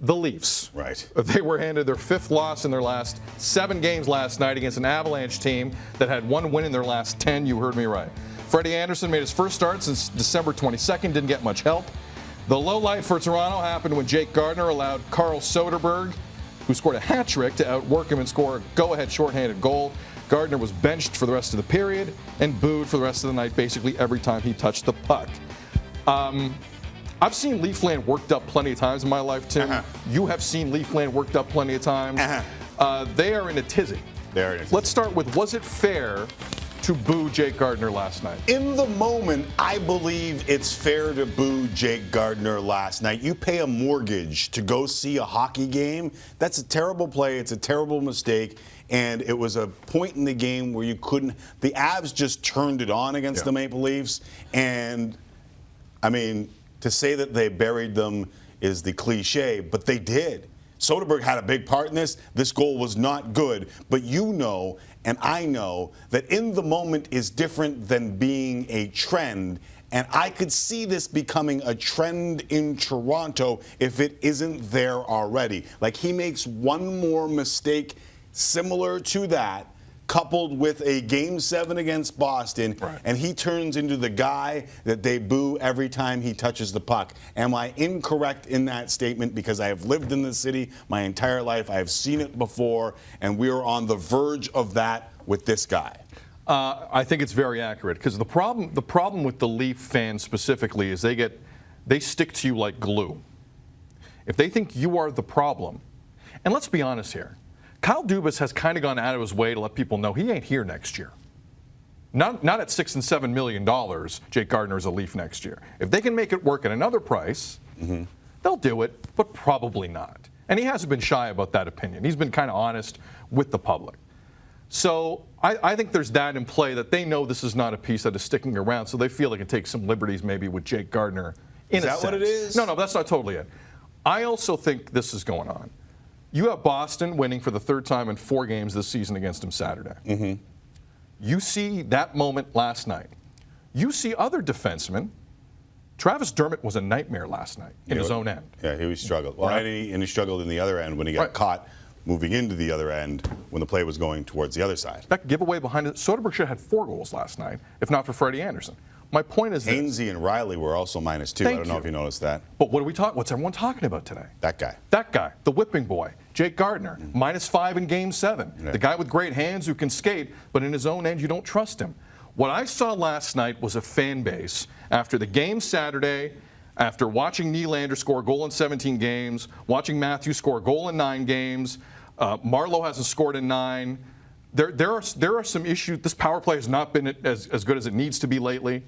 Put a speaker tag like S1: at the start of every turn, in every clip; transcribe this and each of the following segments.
S1: The Leafs.
S2: Right.
S1: They were handed their 5th loss in their last 7 games last night against an Avalanche team that had 1 win in their last 10. You heard me right. Freddie Anderson made his first start since December 22nd, didn't get much help. The low light for Toronto happened when Jake Gardiner allowed Carl Soderberg, who scored a hat trick, to outwork him and score a go-ahead shorthanded goal. Gardiner was benched for the rest of the period and booed for the rest of the night basically every time he touched the puck. I've seen Leafland worked up plenty of times in my life, Tim. You have seen Leafland worked up plenty of times. They are in a tizzy. Let's start with, was it fair to boo Jake Gardiner last night?
S2: In the moment, I believe it's fair to boo Jake Gardiner last night. You pay a mortgage to go see a hockey game. That's a terrible play. It's a terrible mistake. And it was a point in the game where you couldn't. The Avs just turned it on against the Maple Leafs. And, I mean, to say that they buried them is the cliche, but they did. Soderberg had a big part in this. This goal was not good. But you know, and I know, that in the moment is different than being a trend. And I could see this becoming a trend in Toronto if it isn't there already. Like, he makes one more mistake similar to that, coupled with a Game 7 against Boston, and he turns into the guy that they boo every time he touches the puck. Am I incorrect in that statement? Because I have lived in the city my entire life. I have seen it before, and we are on the verge of that with this guy.
S1: I think it's very accurate, because the problem with the Leaf fans specifically is they stick to you like glue. If they think you are the problem, and let's be honest here, Kyle Dubas has kind of gone out of his way to let people know he ain't here next year. Not at $6 and $7 million. Jake Gardiner is a Leaf next year. If they can make it work at another price, they'll do it, but probably not. And he hasn't been shy about that opinion. He's been kind of honest with the public. So I think there's that in play, that they know this is not a piece that is sticking around, so they feel they can take some liberties maybe with Jake Gardiner.
S2: Is that what it is?
S1: No, that's not totally it. I also think this is going on. You have Boston winning for the 3rd time in 4 games this season against him Saturday. You see that moment last night. You see other defensemen. Travis Dermott was a nightmare last night in his own end.
S2: Yeah, he struggled. Well, and he struggled in the other end when he got caught moving into the other end when the play was going towards the other side.
S1: That giveaway behind it. Soderberg should have had 4 goals last night, if not for Freddie Anderson. My point is
S2: Hainsey and Riley were also -2. I don't know if you noticed that.
S1: But what's everyone talking about today?
S2: That guy.
S1: That guy, the whipping boy, Jake Gardiner, -5 in Game 7. The guy with great hands who can skate, but in his own end, you don't trust him. What I saw last night was a fan base after the game Saturday, after watching Nylander score a goal in 17 games, watching Matthews score a goal in 9 games. Marlowe hasn't scored in 9. There are some issues. This power play has not been as good as it needs to be lately.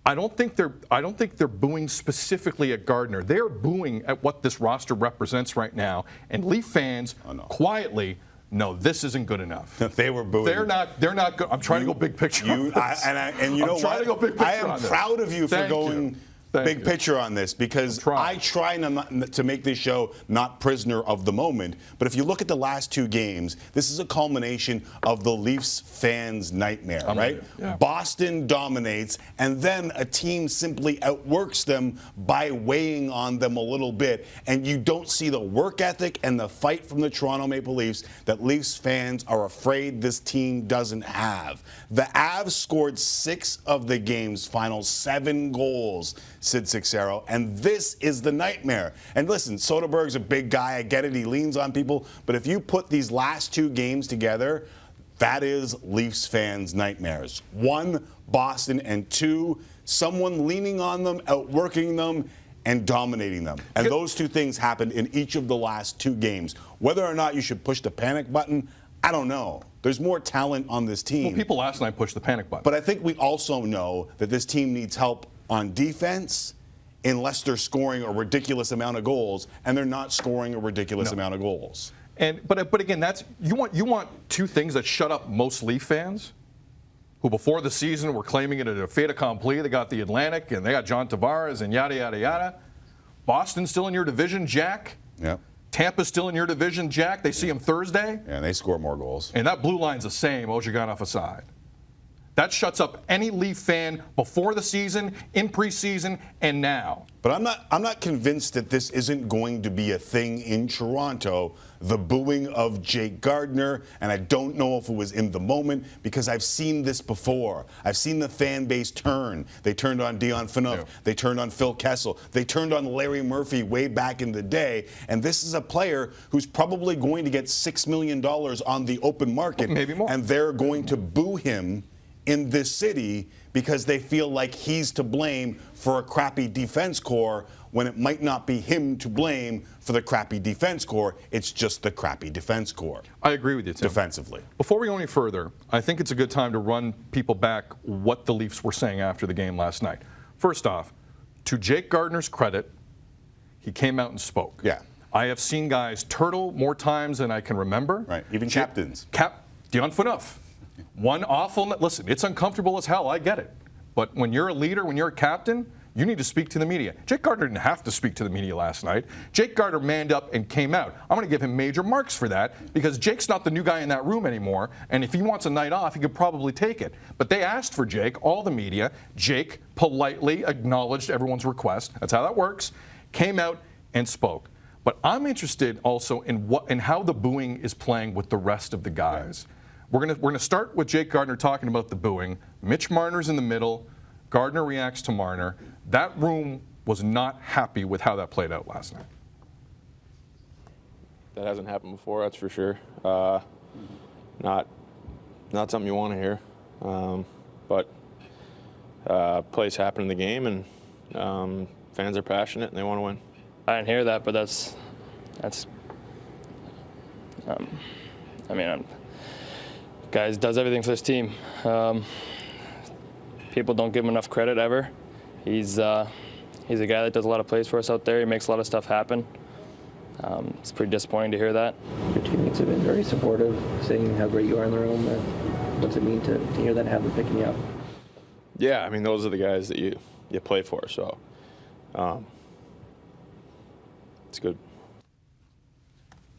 S1: I don't think they're booing specifically at Gardiner. They're booing at what this roster represents right now. And Leaf fans quietly know this isn't good enough.
S2: They were booing.
S1: They're not good. I'm trying to go big picture on this.
S2: And you know what?
S1: Trying to go big picture
S2: I am proud of you for going big picture on this, because I try to make this show not prisoner of the moment. But if you look at the last 2 games, this is a culmination of the Leafs fans' nightmare, right? Yeah. Boston dominates, and then a team simply outworks them by weighing on them a little bit. And you don't see the work ethic and the fight from the Toronto Maple Leafs that Leafs fans are afraid this team doesn't have. The Avs scored 6 of the game's final 7 goals, Sid Sixero, and this is the nightmare. And listen, Soderberg's a big guy. I get it. He leans on people. But if you put these last 2 games together, that is Leafs fans' nightmares. 1, Boston, and 2, someone leaning on them, outworking them, and dominating them. And those 2 things happened in each of the last 2 games. Whether or not you should push the panic button, I don't know. There's more talent on this team.
S1: Well, people last night pushed the panic button.
S2: But I think we also know that this team needs help on defense, unless they're scoring a ridiculous amount of goals, and they're not scoring a ridiculous amount of goals.
S1: But again, that's you want 2 things that shut up most Leaf fans, who before the season were claiming it a fait accompli. They got the Atlantic, and they got John Tavares, and yada yada yada. Boston's still in your division, Jack.
S2: Yep.
S1: Tampa's still in your division, Jack. They see them Thursday.
S2: Yeah, and they score more goals.
S1: And that blue line's the same, Ozhiganov aside. That shuts up any Leaf fan before the season, in preseason, and now.
S2: But I'm not convinced that this isn't going to be a thing in Toronto, the booing of Jake Gardiner, and I don't know if it was in the moment because I've seen this before. I've seen the fan base turn. They turned on Dion Phaneuf.
S1: Yeah.
S2: They turned on Phil Kessel. They turned on Larry Murphy way back in the day, and this is a player who's probably going to get $6 million on the open market,
S1: maybe more.
S2: and they're going to boo him in this city because they feel like he's to blame for a crappy defense core when it might not be him to blame for the crappy defense core. It's just the crappy defense core.
S1: I agree with you, Tim.
S2: Defensively.
S1: Before we go any further, I think it's a good time to run people back what the Leafs were saying after the game last night. First off, to Jake Gardiner's credit, he came out and spoke.
S2: Yeah.
S1: I have seen guys turtle more times than I can remember.
S2: Right. Even captains.
S1: Dion Phaneuf. One awful, listen, it's uncomfortable as hell, I get it. But when you're a leader, when you're a captain, you need to speak to the media. Jake Gardiner didn't have to speak to the media last night. Jake Gardiner manned up and came out. I'm going to give him major marks for that because Jake's not the new guy in that room anymore. And if he wants a night off, he could probably take it. But they asked for Jake, all the media. Jake politely acknowledged everyone's request. That's how that works. Came out and spoke. But I'm interested also in how the booing is playing with the rest of the guys. We're gonna start with Jake Gardiner talking about the booing. Mitch Marner's in the middle. Gardiner reacts to Marner. That room was not happy with how that played out last night.
S3: That hasn't happened before, that's for sure. Not something you want to hear. But plays happen in the game, and fans are passionate and they want to win.
S4: I didn't hear that, but that's. Guys does everything for this team. People don't give him enough credit ever. He's a guy that does a lot of plays for us out there. He makes a lot of stuff happen. It's pretty disappointing to hear that.
S5: Your teammates have been very supportive, saying how great you are in the room. What's it mean to hear that and have them picking you up?
S3: Yeah, I mean, those are the guys that you play for, so it's good.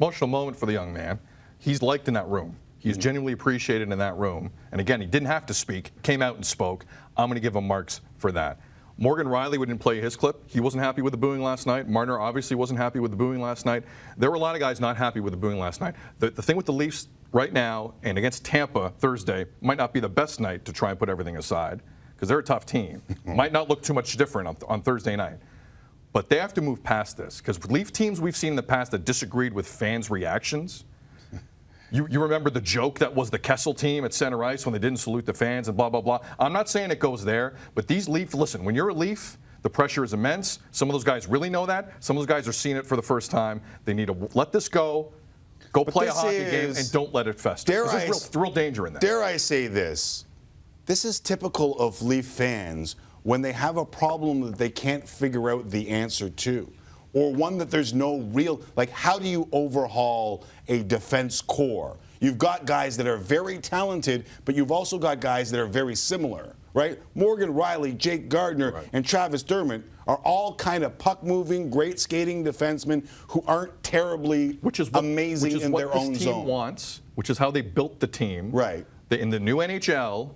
S1: Emotional moment for the young man. He's liked in that room. He's genuinely appreciated in that room. And again, he didn't have to speak, came out and spoke. I'm going to give him marks for that. Morgan Riley didn't play his clip. He wasn't happy with the booing last night. Marner obviously wasn't happy with the booing last night. There were a lot of guys not happy with the booing last night. The thing with the Leafs right now and against Tampa Thursday might not be the best night to try and put everything aside because they're a tough team. Might not look too much different on Thursday night. But they have to move past this because Leaf teams we've seen in the past that disagreed with fans' reactions. You remember the joke that was the Kessel team at center ice when they didn't salute the fans and blah, blah, blah. I'm not saying it goes there, but these Leaf, listen, when you're a Leaf, the pressure is immense. Some of those guys really know that. Some of those guys are seeing it for the first time. They need to let this go play a hockey game, and don't let it fester. There's real danger in that.
S2: Dare I say this? This is typical of Leaf fans when they have a problem that they can't figure out the answer to. Or one that there's no real, like how do you overhaul a defense core? You've got guys that are very talented, but you've also got guys that are very similar, right? Morgan Riley, Jake Gardiner, and Travis Dermott are all kind of puck-moving, great skating defensemen who aren't terribly amazing in their own zone.
S1: Which is what this team wants, which is how they built the team.
S2: Right.
S1: In the new NHL,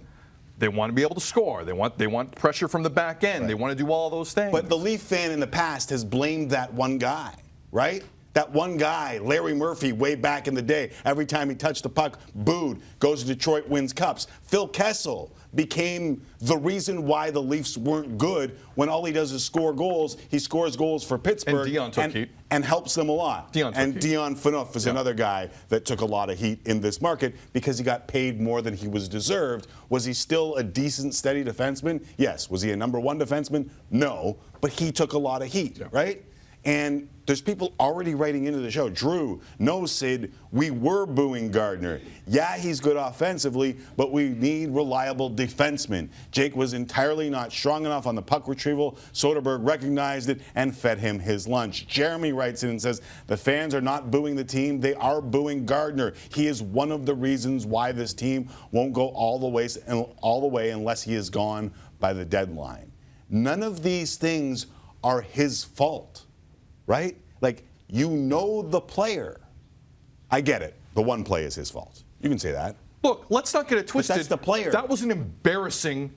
S1: they want to be able to score. They want pressure from the back end. Right. They want to do all those things.
S2: But the Leaf fan in the past has blamed that one guy, right? That one guy, Larry Murphy, way back in the day, every time he touched the puck, booed, goes to Detroit, wins cups. Phil Kessel became the reason why the Leafs weren't good when all he does is score goals. He scores goals for Pittsburgh and helps them a lot. Dion Phaneuf is another guy that took a lot of heat in this market because he got paid more than he was deserved. Was he still a decent, steady defenseman? Yes. Was he a number one defenseman? No. But he took a lot of heat, right? And there's people already writing into the show. Drew, no, Sid, we were booing Gardiner. Yeah, he's good offensively, but we need reliable defensemen. Jake was entirely not strong enough on the puck retrieval. Soderberg recognized it and fed him his lunch. Jeremy writes in and says, the fans are not booing the team. They are booing Gardiner. He is one of the reasons why this team won't go all the way unless he is gone by the deadline. None of these things are his fault. Right? Like, you know the player. I get it. The one play is his fault. You can say that.
S1: Look, let's not get it twisted.
S2: that's the player.
S1: That was an embarrassing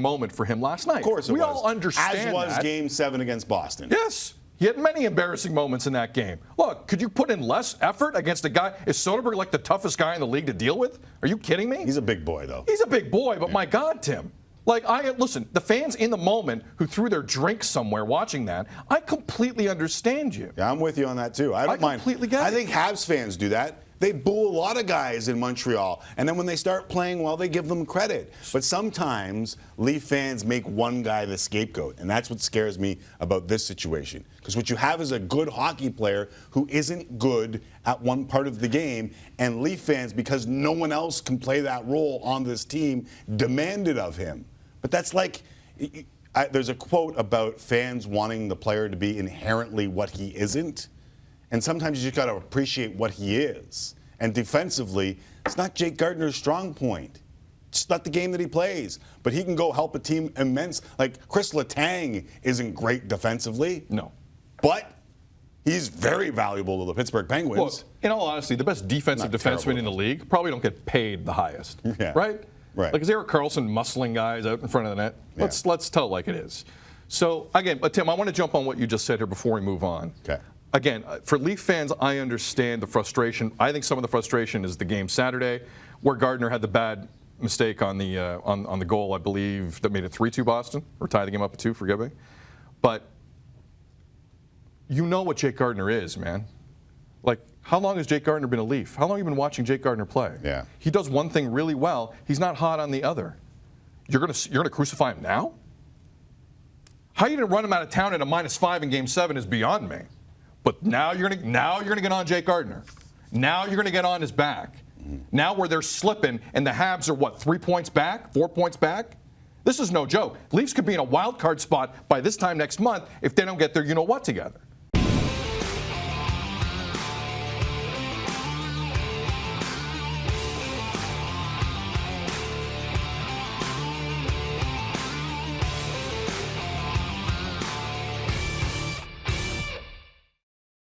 S1: moment for him last night.
S2: Of course it
S1: we
S2: was.
S1: all understand
S2: As was
S1: that.
S2: Game 7 against Boston.
S1: Yes. He had many embarrassing moments in that game. Look, could you put in less effort against a guy? Is Soderberg like the toughest guy in the league to deal with? Are you kidding me?
S2: He's a big boy, though.
S1: He's a big boy, but my God, Tim. Like, listen, the fans in the moment who threw their drinks somewhere watching that, I completely understand you.
S2: Yeah, I'm with you on that, too. I don't mind.
S1: completely get it.
S2: I think Habs fans do that. They boo a lot of guys in Montreal, and then when they start playing well, they give them credit. But sometimes Leaf fans make one guy the scapegoat, and that's what scares me about this situation. Because what you have is a good hockey player who isn't good at one part of the game, and Leaf fans, because no one else can play that role on this team, demand it of him. But that's like, there's a quote about fans wanting the player to be inherently what he isn't. And sometimes you just got to appreciate what he is. And defensively, it's not Jake Gardiner's strong point. It's not the game that he plays. But he can go help a team immense. Like Chris Letang isn't great defensively.
S1: No.
S2: But he's very valuable to the Pittsburgh Penguins.
S1: Look, in all honesty, the best defensive
S2: Not
S1: defensemen
S2: terrible.
S1: in the league probably don't get paid the highest.
S2: Yeah.
S1: Right?
S2: Right.
S1: Like, is Erik Karlsson muscling guys out in front of the net?
S2: Yeah.
S1: Let's tell it like it is. So, again, Tim, I want to jump on what you just said here before we move on.
S2: Okay.
S1: Again, for Leaf fans, I understand the frustration. I think some of the frustration is the game Saturday, where Gardiner had the bad mistake on the on the goal, I believe, that made it 3-2 Boston, or tied the game up at 2, forgive me. But you know what Jake Gardiner is, man. Like, how long has Jake Gardiner been a Leaf? How long have you been watching Jake Gardiner play?
S2: Yeah.
S1: He does one thing really well. He's not hot on the other. You're gonna crucify him now? How you gonna run him out of town at a -5 in Game 7 is beyond me. But now you're gonna get on Jake Gardiner. Now you're gonna get on his back. Now where they're slipping and the Habs are what, 3 points back, 4 points back? This is no joke. Leafs could be in a wild card spot by this time next month if they don't get their you know what together.